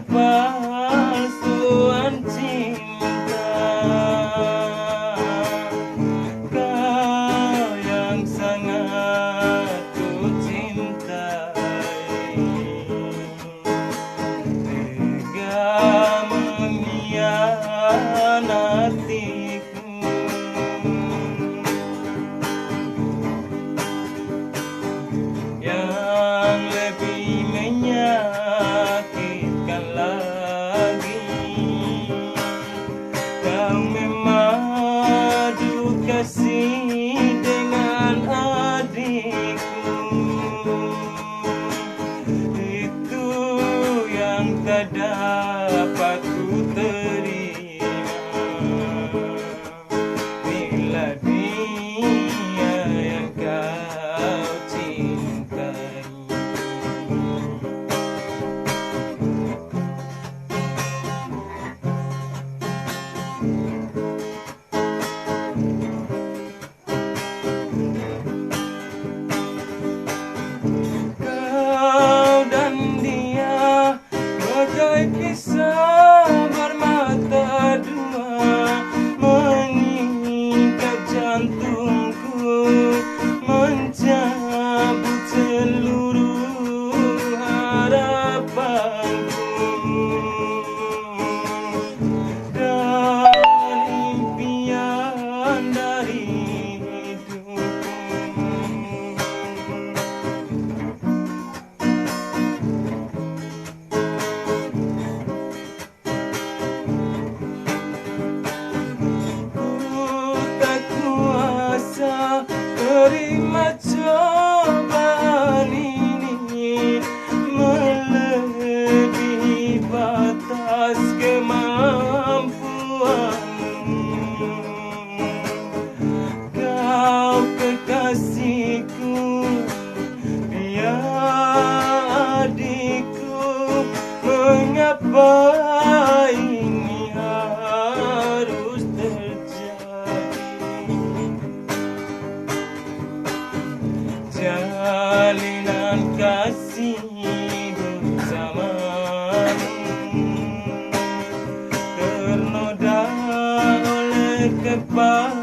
kepalsuan cinta. Kau yang sangat ku cintai, tega mengkhianatiku. Yang lebih menyakitkan lagi, kau memadu kasih dengan adikku. Itu yang tak dapat ku terima bila dia yang kau cintai. Kau dan dia bagai kisah bermata dua, mengikat jantungku, mencabut seluruh harapanku dan impian dari hidupku. Ku tak kuasa terima cobaan ini, melebihi batas kemampuanmu. Kau kekasihku, dia adikku, mengapa ini harus terjadi? Jalinan kasih bersamamu ternoda oleh kepala